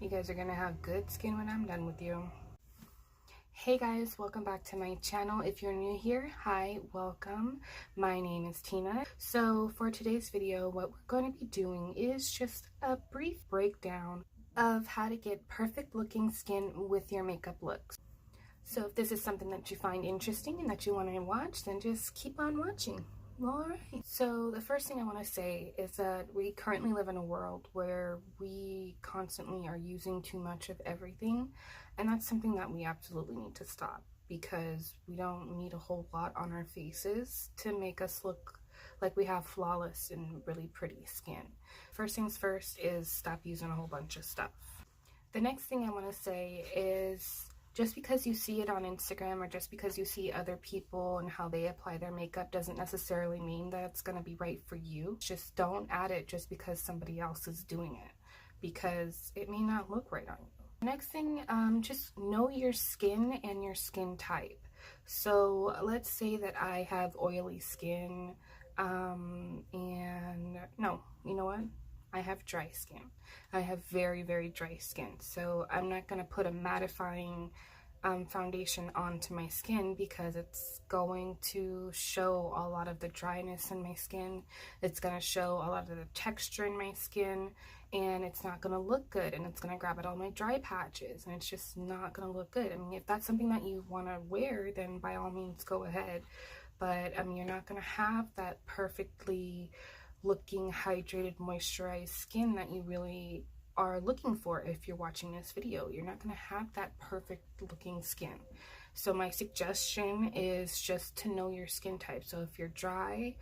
You guys are gonna have good skin when I'm done with you. Hey guys, welcome back to my channel. If you're new here, hi, welcome. My name is Tina. So for today's video, what we're going to be doing is just a brief breakdown of how to get perfect looking skin with your makeup looks. So if this is something that you find interesting and that you want to watch, then just keep on watching. Alright, so the first thing I want to say is that we currently live in a world where we constantly are using too much of everything, and that's something that we absolutely need to stop, because we don't need a whole lot on our faces to make us look like we have flawless and really pretty skin. First things first is stop using a whole bunch of stuff. The next thing I want to say is, just because you see it on Instagram or just because you see other people and how they apply their makeup doesn't necessarily mean that it's going to be right for you. Just don't add it just because somebody else is doing it, because it may not look right on you. Next thing, just know your skin and your skin type. So let's say that I have oily skin, and no, you know what? I have dry skin. I have very, very dry skin. So I'm not going to put a mattifying foundation onto my skin, because it's going to show a lot of the dryness in my skin. It's going to show a lot of the texture in my skin, and it's not going to look good, and it's going to grab at all my dry patches, and it's just not going to look good. I mean, if that's something that you want to wear, then by all means go ahead. But I mean, you're not going to have that perfectly looking hydrated, moisturized skin that you really are looking for. If you're watching this video, you're not going to have that perfect looking skin. So my suggestion is just to know your skin type. So if you're dry,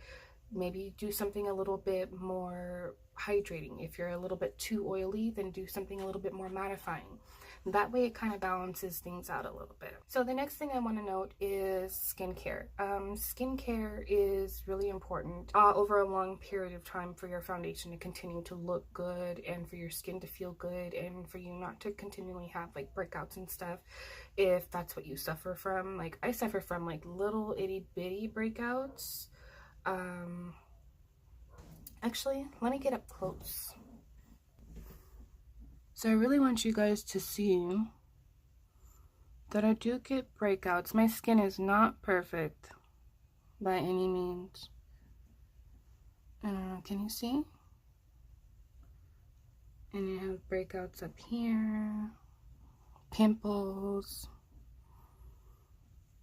maybe do something a little bit more hydrating. If you're a little bit too oily, then do something a little bit more mattifying. That way it kind of balances things out a little bit. So the next thing I want to note is skincare. Skincare is really important over a long period of time for your foundation to continue to look good, and for your skin to feel good, and for you not to continually have like breakouts and stuff, if that's what you suffer from. Like, I suffer from like little itty bitty breakouts. Actually, let me get up close. So I really want you guys to see that I do get breakouts. My skin is not perfect by any means. Can you see? And I have breakouts up here, pimples.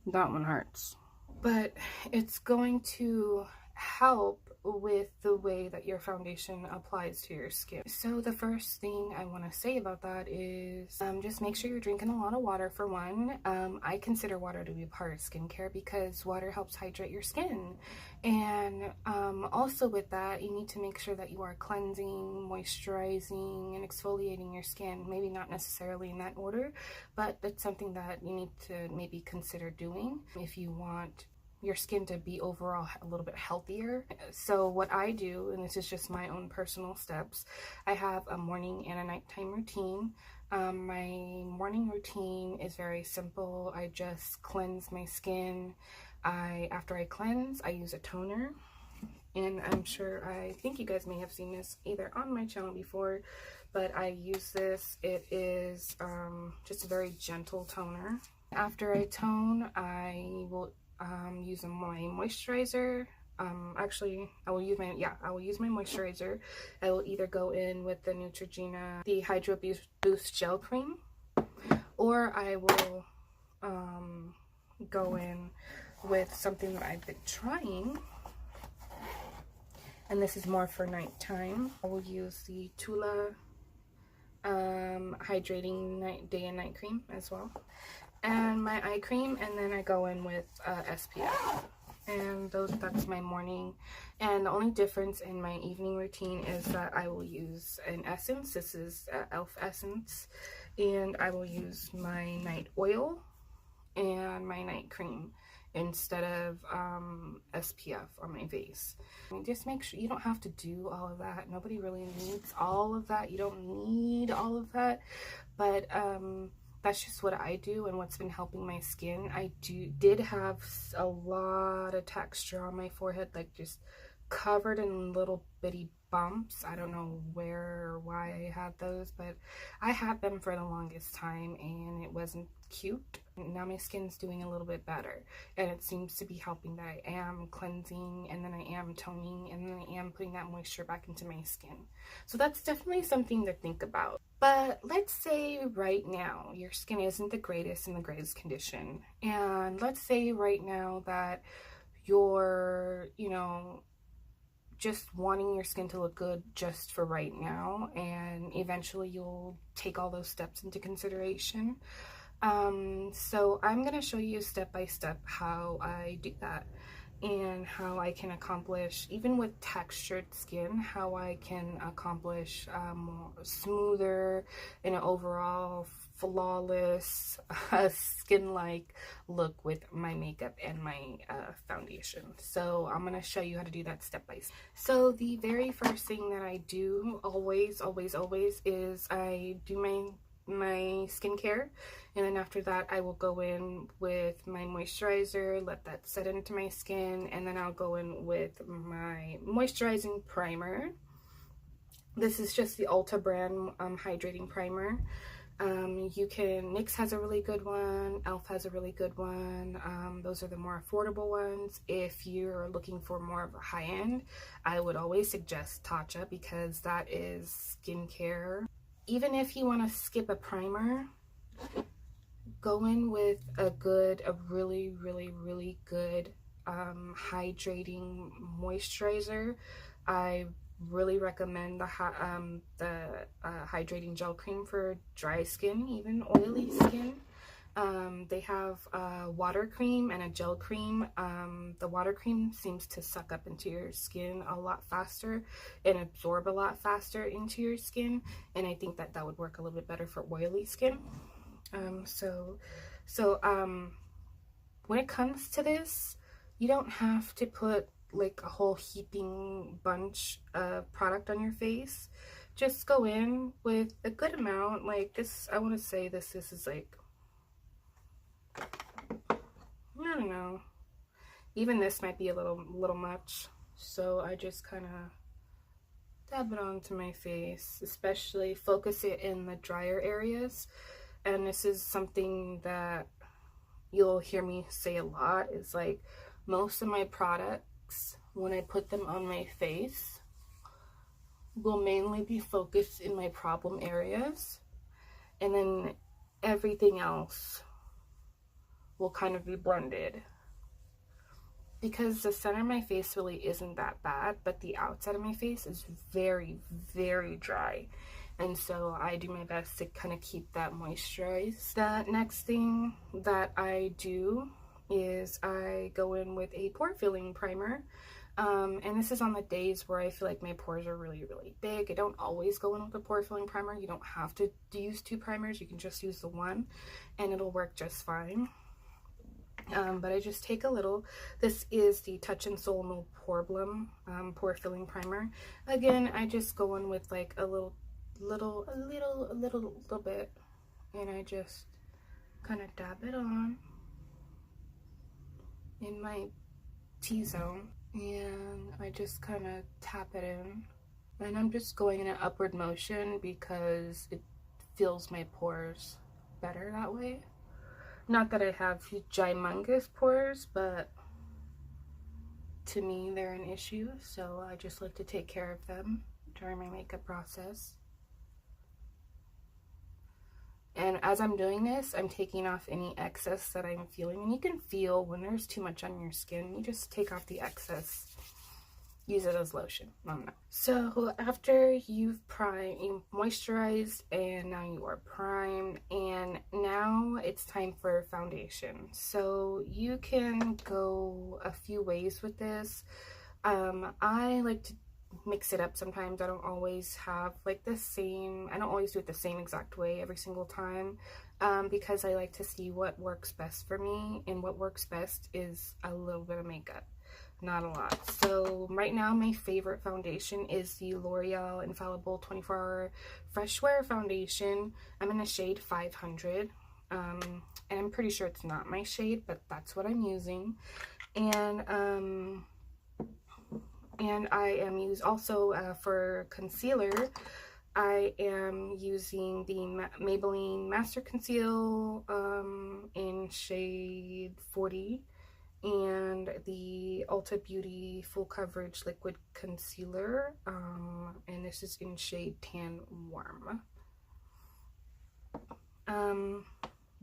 That one hurts. But it's going to help with the way that your foundation applies to your skin. So the first thing I want to say about that is just make sure you're drinking a lot of water, for one. I consider water to be a part of skincare because water helps hydrate your skin. And also with that, you need to make sure that you are cleansing, moisturizing, and exfoliating your skin. Maybe not necessarily in that order, but that's something that you need to maybe consider doing if you want your skin to be overall a little bit healthier. So what I do, and this is just my own personal steps, I have a morning and a nighttime routine. My morning routine is very simple. I just cleanse my skin. After I cleanse, I use a toner, and I think you guys may have seen this either on my channel before, but I use this. It is just a very gentle toner. After I tone, I will use my moisturizer. Actually, I will use my moisturizer. I will either go in with the Neutrogena, the Hydro Boost Gel Cream, or I will go in with something that I've been trying, and this is more for nighttime. I will use the Tula Hydrating Day and Night Cream as well, and my eye cream, and then I go in with SPF. And that's my morning. And the only difference in my evening routine is that I will use an essence. This is e.l.f. essence, and I will use my night oil and my night cream instead of SPF on my face. And just make sure you don't have to do all of that. Nobody really needs all of that. You don't need all of that, but that's just what I do and what's been helping my skin. I did have a lot of texture on my forehead, like just covered in little bitty bumps. I don't know where or why I had those, but I had them for the longest time and it wasn't cute. Now my skin's doing a little bit better, and it seems to be helping that I am cleansing, and then I am toning, and then I am putting that moisture back into my skin. So that's definitely something to think about. But let's say right now your skin isn't the greatest in the greatest condition, and let's say right now that you're, you know, just wanting your skin to look good just for right now, and eventually you'll take all those steps into consideration. So I'm going to show you step by step how I do that, and how I can accomplish, even with textured skin, how I can accomplish smoother and an overall flawless skin-like look with my makeup and my foundation. So I'm going to show you how to do that step by step. So the very first thing that I do always is I do my skincare, and then after that I will go in with my moisturizer, let that set into my skin, and then I'll go in with my moisturizing primer. This is just the Ulta brand hydrating primer. NYX has a really good one, e.l.f. has a really good one. Those are the more affordable ones. If you're looking for more of a high end, I would always suggest Tatcha, because that is skincare. Even if you want to skip a primer, go in with a really good hydrating moisturizer. I really recommend the hydrating gel cream for dry skin, even oily skin. They have a water cream and a gel cream. The water cream seems to suck up into your skin a lot faster and absorb a lot faster into your skin, and I think that that would work a little bit better for oily skin. When it comes to this, you don't have to put like a whole heaping bunch of product on your face. Just go in with a good amount. Like this, I want to say this is like, I don't know, even this might be a little much, so I just kind of dab it onto my face, especially focus it in the drier areas. And this is something that you'll hear me say a lot, is like most of my products, when I put them on my face, will mainly be focused in my problem areas, and then everything else will kind of be blended, because the center of my face really isn't that bad, but the outside of my face is very dry, and so I do my best to kind of keep that moisturized. The next thing that I do is I go in with a pore filling primer. And this is on the days where I feel like my pores are really big. I don't always go in with a pore filling primer. You don't have to use 2 primers. You can just use the one and it'll work just fine. But I just take a little. This is the Touch in Sol No Problem pore filling primer. Again, I just go in with like a little bit, and I just kind of dab it on in my T-zone, and I just kind of tap it in, and I'm just going in an upward motion because it fills my pores better that way. Not that I have humongous pores, but to me they're an issue, so I just like to take care of them during my makeup process. And as I'm doing this, I'm taking off any excess that I'm feeling. And you can feel when there's too much on your skin, you just take off the excess. Use it as lotion. I don't know. So after you've moisturized, and now you are primed, and now it's time for foundation. So you can go a few ways with this. I like to mix it up sometimes. I don't always have like the same, I don't always do it the same exact way every single time, because I like to see what works best for me, and what works best is a little bit of makeup, not a lot. So right now my favorite foundation is the L'Oreal Infallible 24-Hour Fresh Wear Foundation. I'm in the shade 500, and I'm pretty sure it's not my shade, but that's what I'm using. And And I am also for concealer, I am using the Maybelline Master Conceal in shade 40, and the Ulta Beauty Full Coverage Liquid Concealer, and this is in shade Tan Warm.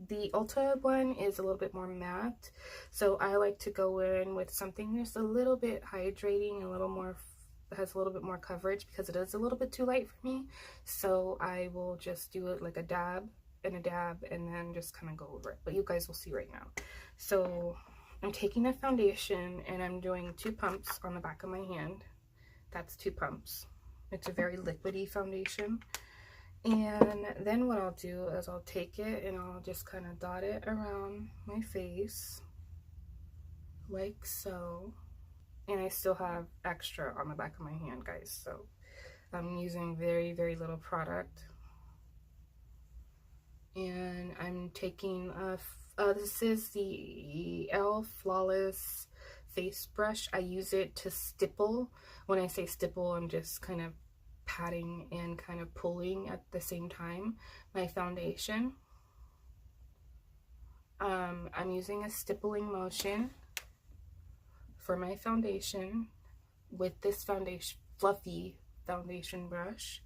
The Ulta one is a little bit more matte, so I like to go in with something that's a little bit hydrating, a little more, has a little bit more coverage, because it is a little bit too light for me. So I will just do it like a dab and a dab, and then just kind of go over it. But you guys will see right now. So I'm taking the foundation and I'm doing 2 pumps on the back of my hand. That's 2 pumps. It's a very liquidy foundation. And then what I'll do is I'll take it and I'll just kind of dot it around my face like so. And I still have extra on the back of my hand, guys, so I'm using very, very little product. And I'm taking this is the e.l.f. Flawless face brush. I use it to stipple. When I say stipple, I'm just kind of patting and kind of pulling at the same time my foundation. I'm using a stippling motion for my foundation with this fluffy foundation brush,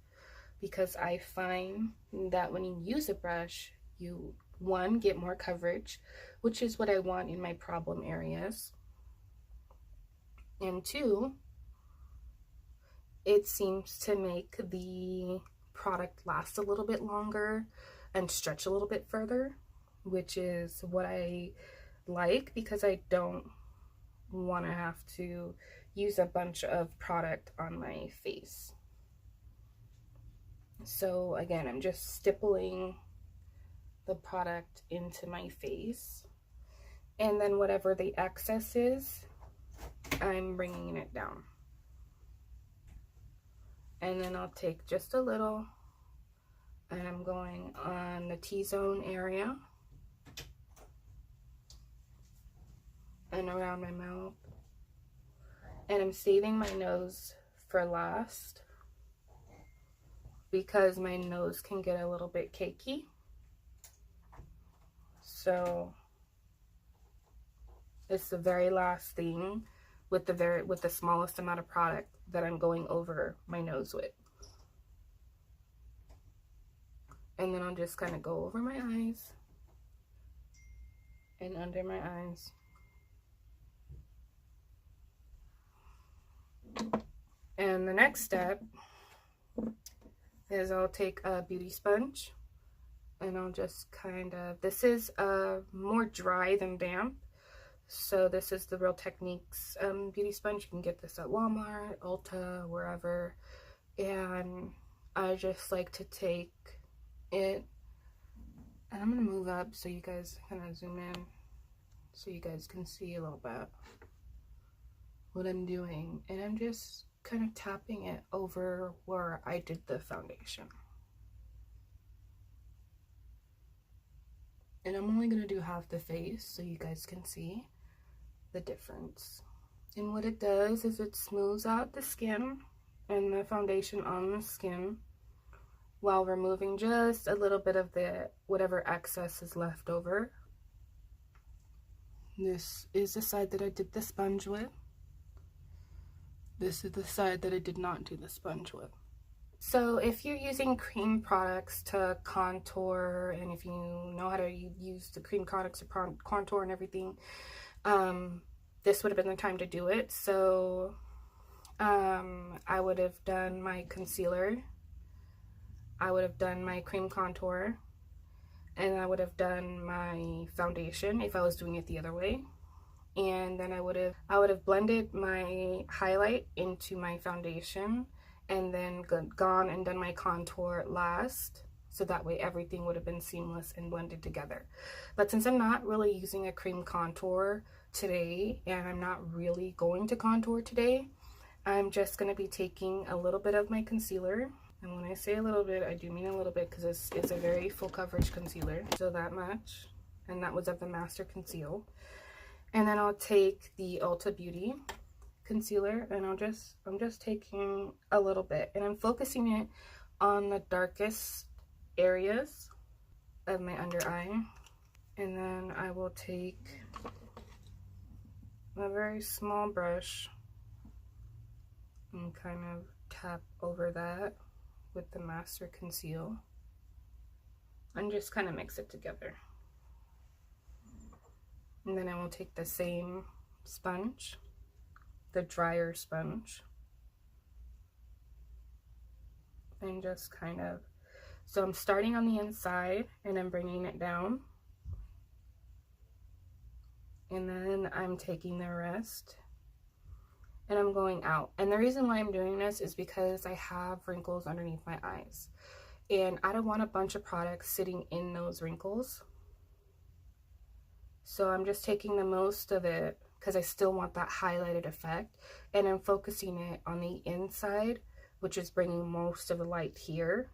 because I find that when you use a brush, you, 1, get more coverage, which is what I want in my problem areas, and 2, it seems to make the product last a little bit longer and stretch a little bit further, which is what I like, because I don't want to have to use a bunch of product on my face. So again, I'm just stippling the product into my face, and then whatever the excess is, I'm bringing it down. And then I'll take just a little, and I'm going on the T-zone area and around my mouth. And I'm saving my nose for last, because my nose can get a little bit cakey. So it's the very last thing with the smallest amount of product that I'm going over my nose with. And then I'll just kind of go over my eyes and under my eyes. And the next step is I'll take a beauty sponge and I'll just kind of, this is more dry than damp. So this is the Real Techniques beauty sponge. You can get this at Walmart, Ulta, wherever. And I just like to take it, and I'm going to move up so you guys kind of zoom in so you guys can see a little bit what I'm doing. And I'm just kind of tapping it over where I did the foundation. And I'm only going to do half the face so you guys can see the difference. And what it does is it smooths out the skin and the foundation on the skin, while removing just a little bit of the whatever excess is left over. This is the side that I did the sponge with. This is the side that I did not do the sponge with. So if you're using cream products to contour, and if you know how to use the cream products to contour and everything, this would have been the time to do it. So I would have done my concealer, I would have done my cream contour, and I would have done my foundation if I was doing it the other way. And then I would have blended my highlight into my foundation, and then gone and done my contour last, so that way everything would have been seamless and blended together. But since I'm not really using a cream contour today, and I'm not really going to contour today, I'm just going to be taking a little bit of my concealer. And when I say a little bit, I do mean a little bit, because this is a very full coverage concealer. So that much, and that was of the Master Conceal. And then I'll take the Ulta Beauty concealer, and I'm just taking a little bit, and I'm focusing it on the darkest areas of my under eye. And then I will take a very small brush and kind of tap over that with the Master Conceal and just kind of mix it together. And then I will take the same sponge, the drier sponge, and just kind of, so I'm starting on the inside and I'm bringing it down, and then I'm taking the rest and I'm going out. And the reason why I'm doing this is because I have wrinkles underneath my eyes, and I don't want a bunch of products sitting in those wrinkles. So I'm just taking the most of it because I still want that highlighted effect, and I'm focusing it on the inside, which is bringing most of the light here.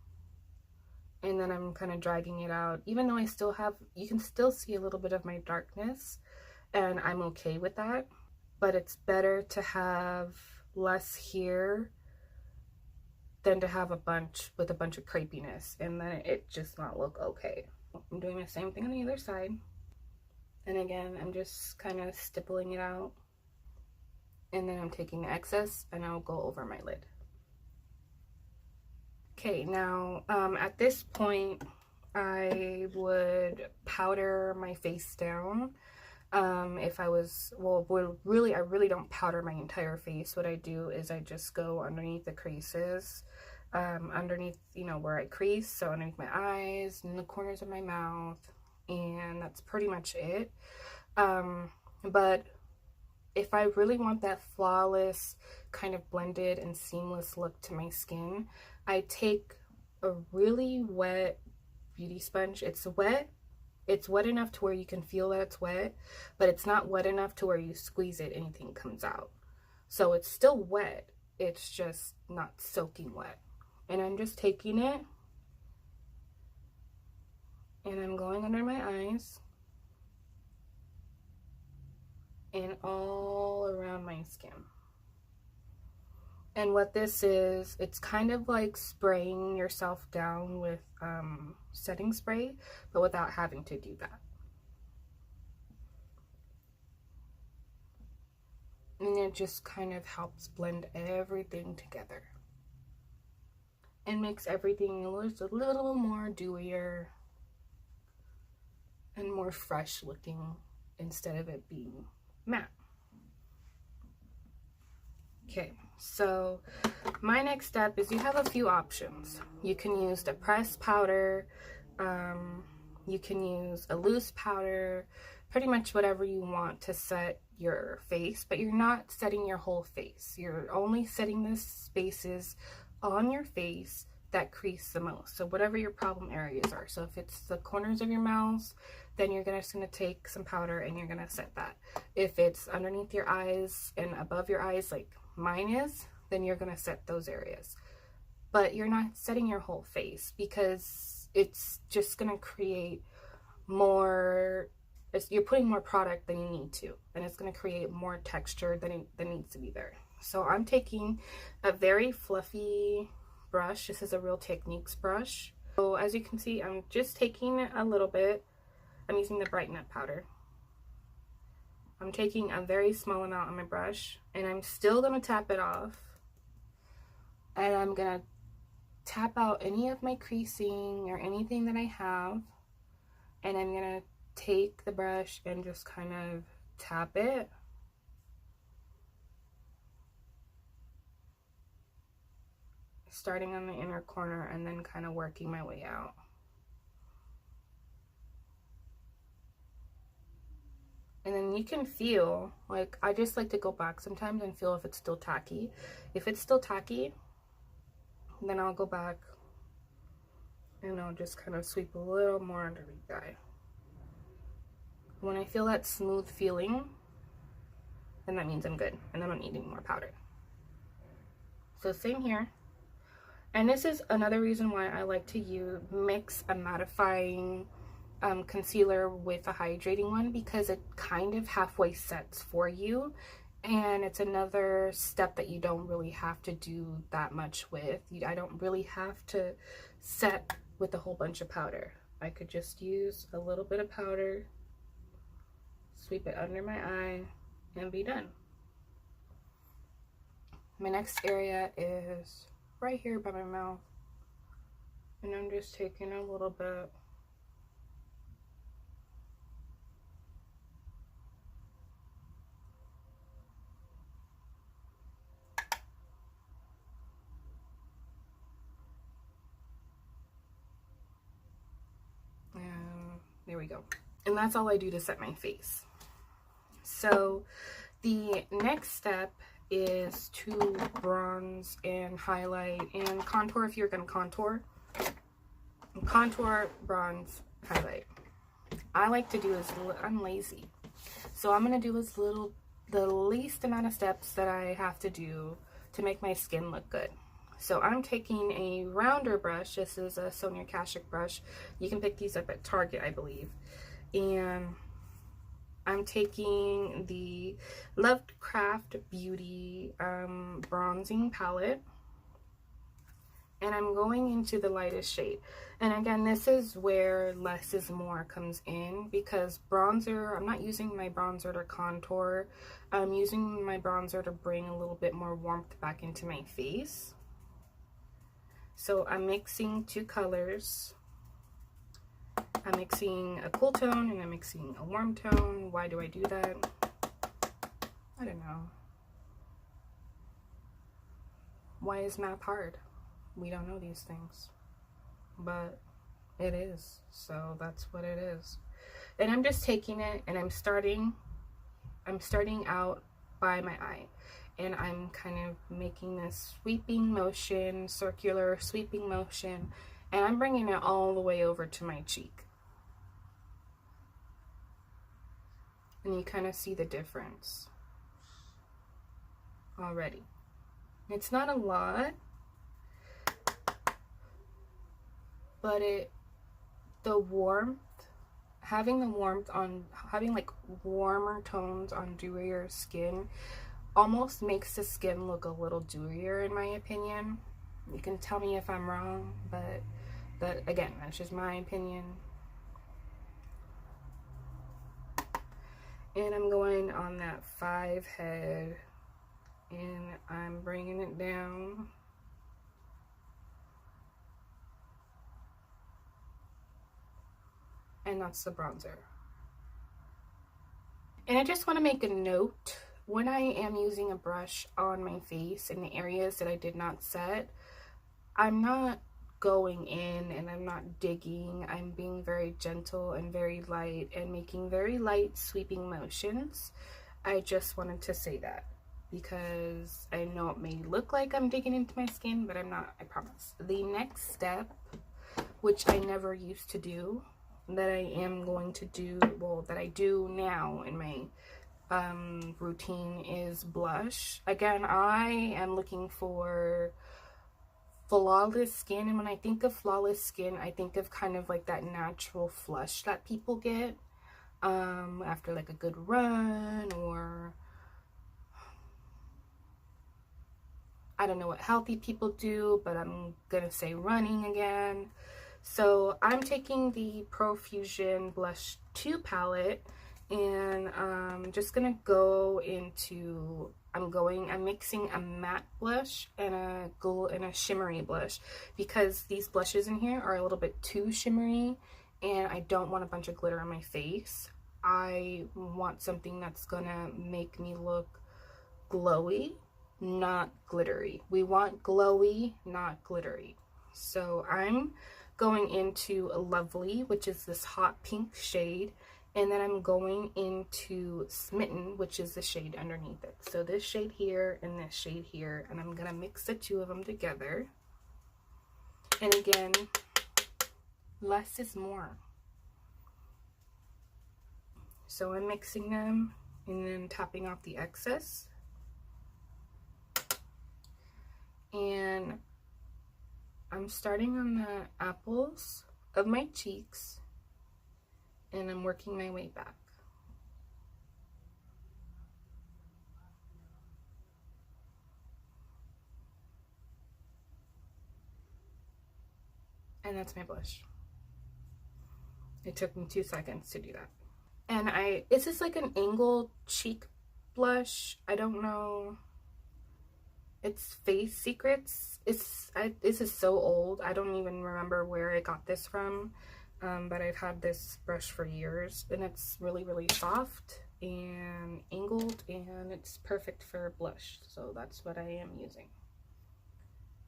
And then I'm kind of dragging it out, even though I still have, you can still see a little bit of my darkness, and I'm okay with that. But it's better to have less here than to have a bunch with a bunch of crepiness, and then it just not look okay. I'm doing the same thing on the other side. And again, I'm just kind of stippling it out. And then I'm taking the excess and I'll go over my lid. Okay, now at this point, I would powder my face down. If I was, well, really, I really don't powder my entire face. What I do is I just go underneath the creases, underneath, you know, where I crease. So underneath my eyes and the corners of my mouth. And that's pretty much it. But if I really want that flawless kind of blended and seamless look to my skin, I take a really wet beauty sponge. It's wet enough to where you can feel that it's wet, but it's not wet enough to where you squeeze it, anything comes out. So it's still wet, it's just not soaking wet. And I'm just taking it and I'm going under my eyes and all around my skin. And what this is, it's kind of like spraying yourself down with setting spray, but without having to do that. And it just kind of helps blend everything together and makes everything a little more dewier and more fresh looking instead of it being matte. Okay, so my next step is you have a few options. You can use the pressed powder, you can use a loose powder, pretty much whatever you want to set your face, but you're not setting your whole face. You're only setting the spaces on your face that crease the most. So whatever your problem areas are. So if it's the corners of your mouth, then you're just going to take some powder and you're going to set that. If it's underneath your eyes and above your eyes like mine is, then you're going to set those areas. But you're not setting your whole face because it's just going to create more, you're putting more product than you need to, and it's going to create more texture than needs to be there. So I'm taking a very fluffy brush. This is a Real Techniques brush. So as you can see, I'm just taking a little bit. I'm using the Brighten Up powder. I'm taking a very small amount on my brush, and I'm still going to tap it off. And I'm going to tap out any of my creasing or anything that I have. And I'm going to take the brush and just kind of tap it. Starting on the inner corner and then kind of working my way out. And then you can feel, like, I just like to go back sometimes and feel if it's still tacky. If it's still tacky, then I'll go back and I'll just kind of sweep a little more underneath the eye. When I feel that smooth feeling, then that means I'm good and I don't need any more powder. So same here. And this is another reason why I like to mix a mattifying concealer with a hydrating one, because it kind of halfway sets for you And it's another step that you don't really have to do that much with. I don't really have to set with a whole bunch of powder. I could just use a little bit of powder, sweep it under my eye, and be done. My next area is right here by my mouth. And I'm just taking a little bit. And there we go. And that's all I do to set my face. So the next step is to bronze and highlight and contour if you're going to contour. Contour, bronze, highlight. I like to do I'm lazy. So I'm going to do the least amount of steps that I have to do to make my skin look good. So I'm taking a rounder brush. This is a Sonia Kashuk brush. You can pick these up at Target, I believe. And I'm taking the Lovecraft Beauty bronzing palette. And I'm going into the lightest shade. And again, this is where less is more comes in, because bronzer, I'm not using my bronzer to contour. I'm using my bronzer to bring a little bit more warmth back into my face. So I'm mixing two colors. I'm mixing a cool tone and I'm mixing a warm tone. Why do I do that? I don't know. Why is math hard? We don't know these things, but it is, so that's what it is. And I'm just taking it and I'm starting out by my eye, and I'm kind of making this sweeping motion, circular sweeping motion, and I'm bringing it all the way over to my cheek. And you kind of see the difference already. It's not a lot, but having like warmer tones on dewier skin almost makes the skin look a little dewier, in my opinion. You can tell me if I'm wrong, but again, that's just my opinion. And I'm going on that 5 head and I'm bringing it down. And that's the bronzer. And I just want to make a note, when I am using a brush on my face in the areas that I did not set, I'm not going in and I'm not digging. I'm being very gentle and very light and making very light sweeping motions. I just wanted to say that because I know it may look like I'm digging into my skin, but I'm not, I promise. The next step, which I never used to do, that I am going to do, well, that I do now in my routine, is blush. Again, I am looking for flawless skin, and when I think of flawless skin, I think of kind of like that natural flush that people get after like a good run, or I don't know what healthy people do, but I'm gonna say running again. So I'm taking the Profusion Blush 2 palette, and I'm just gonna go into, I'm mixing a matte blush and a shimmery blush, because these blushes in here are a little bit too shimmery and I don't want a bunch of glitter on my face. I want something that's gonna make me look glowy, not glittery. We want glowy, not glittery. So I'm going into a Lovely, which is this hot pink shade, and then I'm going into Smitten, which is the shade underneath it. So this shade here and this shade here, and I'm gonna mix the two of them together. And again, less is more. So I'm mixing them and then tapping off the excess. And I'm starting on the apples of my cheeks and I'm working my way back. And that's my blush. It took me 2 seconds to do that. And it's just like an angled cheek blush. I don't know. It's Face Secrets. This is so old. I don't even remember where I got this from. But I've had this brush for years, and it's really, really soft and angled, and it's perfect for blush. So that's what I am using.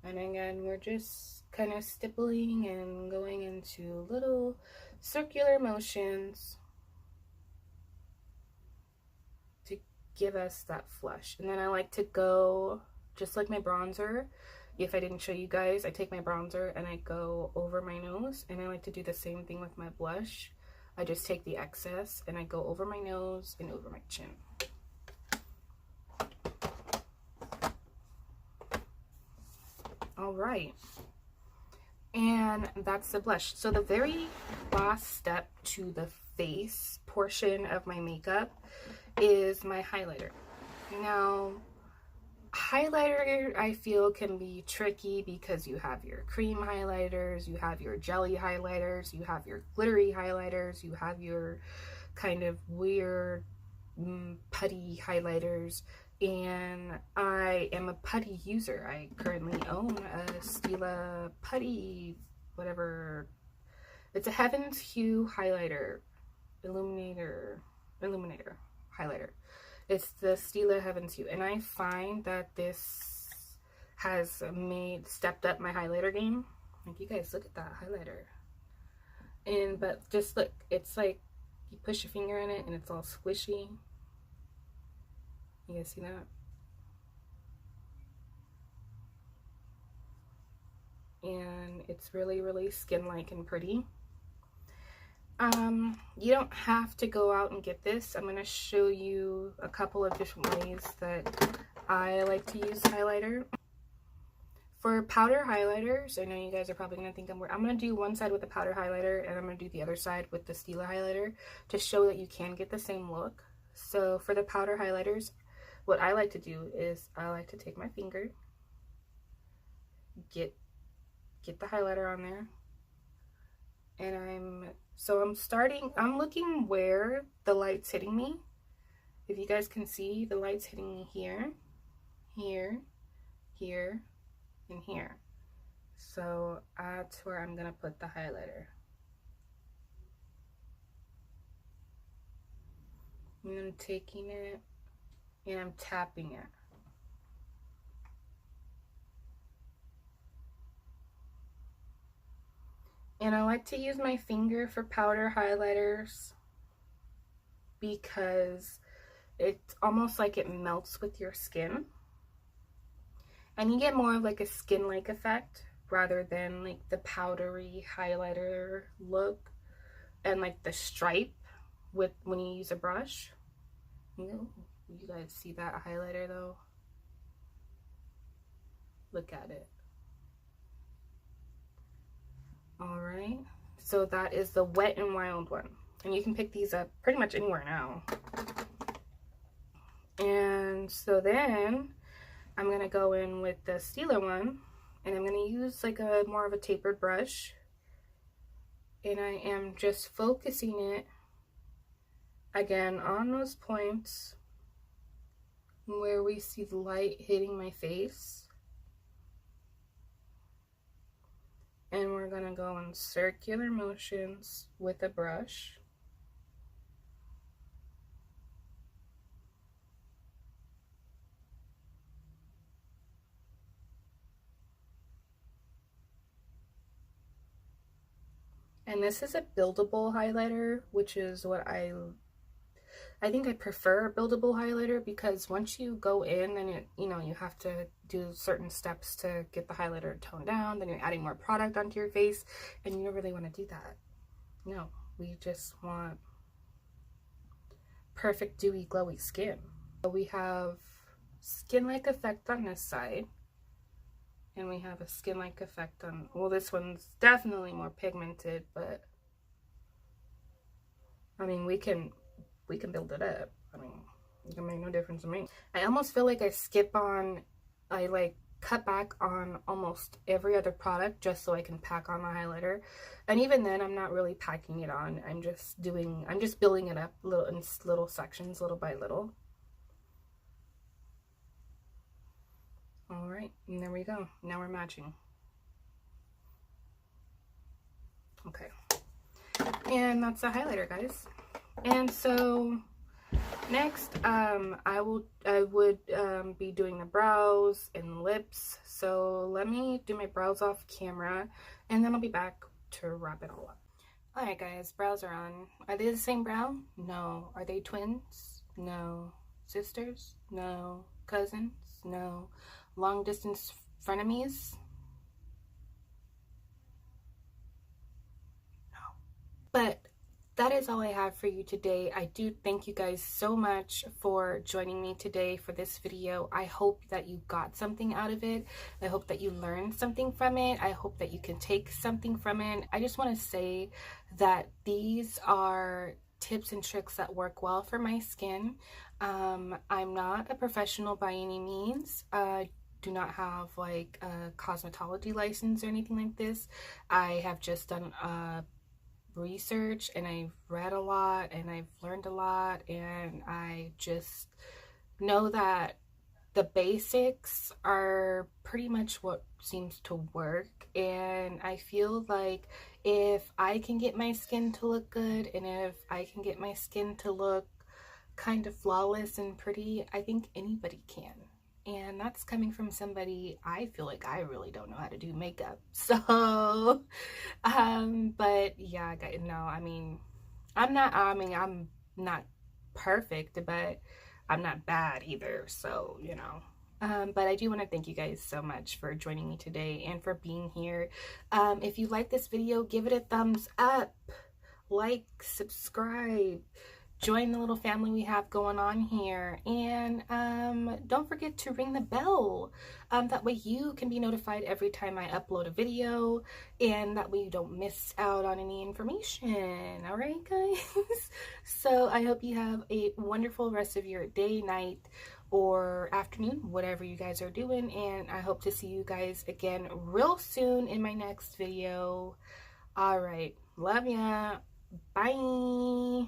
And again, we're just kind of stippling and going into little circular motions to give us that flush. And then I like to go, just like my bronzer, if I didn't show you guys, I take my bronzer and I go over my nose, and I like to do the same thing with my blush. I just take the excess and I go over my nose and over my chin. All right, and that's the blush. So the very last step to the face portion of my makeup is my highlighter. Now, highlighter I feel can be tricky because you have your cream highlighters, you have your jelly highlighters, you have your glittery highlighters, you have your kind of weird putty highlighters, and I am a putty user. I currently own a Stila putty, whatever. It's a Heaven's Hue highlighter, illuminator highlighter. It's the Stila Heaven's Hue, and I find that this has stepped up my highlighter game. Like, you guys, look at that highlighter. But just look, it's like you push your finger in it and it's all squishy. You guys see that? And it's really, really skin-like and pretty. You don't have to go out and get this. I'm going to show you a couple of different ways that I like to use highlighter. For powder highlighters, I know you guys are probably going to think I'm going to do one side with the powder highlighter, and I'm going to do the other side with the Stila highlighter to show that you can get the same look. So for the powder highlighters, what I like to do is I like to take my finger, get the highlighter on there, and I'm looking where the light's hitting me. If you guys can see, the light's hitting me here, here, here, and here. So that's where I'm gonna put the highlighter. And I'm taking it and I'm tapping it. And I like to use my finger for powder highlighters because it's almost like it melts with your skin. And you get more of like a skin-like effect rather than like the powdery highlighter look and like the stripe with when you use a brush. You guys see that highlighter though? Look at it. All right, so that is the Wet n Wild one, and you can pick these up pretty much anywhere now. And so then I'm gonna go in with the Stila one, and I'm gonna use like a more of a tapered brush, and I am just focusing it again on those points where we see the light hitting my face. And we're gonna go in circular motions with a brush. And this is a buildable highlighter, which is what I think I prefer a buildable highlighter, because once you go in and you have to do certain steps to get the highlighter toned down, then you're adding more product onto your face, and you don't really want to do that. No, we just want perfect dewy glowy skin. So we have skin-like effect on this side, and we have a skin-like effect on, well, this one's definitely more pigmented, but I mean, we can build it up. I mean, it can make no difference to me. I almost feel like I cut back on almost every other product just so I can pack on my highlighter. And even then, I'm not really packing it on. I'm just building it up in little sections, little by little. All right, and there we go. Now we're matching. Okay, and that's the highlighter, guys. And so next, I would be doing the brows and lips. So let me do my brows off camera, and then I'll be back to wrap it all up. All right, guys, brows are on. Are they the same brow? No. Are they twins? No. Sisters? No. Cousins? No. Long distance frenemies? No. But that is all I have for you today. I do thank you guys so much for joining me today for this video. I hope that you got something out of it. I hope that you learned something from it. I hope that you can take something from it. I just want to say that these are tips and tricks that work well for my skin. I'm not a professional by any means. Do not have like a cosmetology license or anything like this. I have just done research, and I've read a lot, and I've learned a lot, and I just know that the basics are pretty much what seems to work. And I feel like if I can get my skin to look good, and if I can get my skin to look kind of flawless and pretty, I think anybody can. And that's coming from somebody, I feel like I really don't know how to do makeup. So, but yeah, guys, no, I mean, I'm not perfect, but I'm not bad either. So, you know, but I do want to thank you guys so much for joining me today and for being here. If you like this video, give it a thumbs up, like, subscribe. Join the little family we have going on here, and don't forget to ring the bell. That way you can be notified every time I upload a video, and that way you don't miss out on any information. All right, guys? So I hope you have a wonderful rest of your day, night, or afternoon, whatever you guys are doing, and I hope to see you guys again real soon in my next video. All right, love ya. Bye.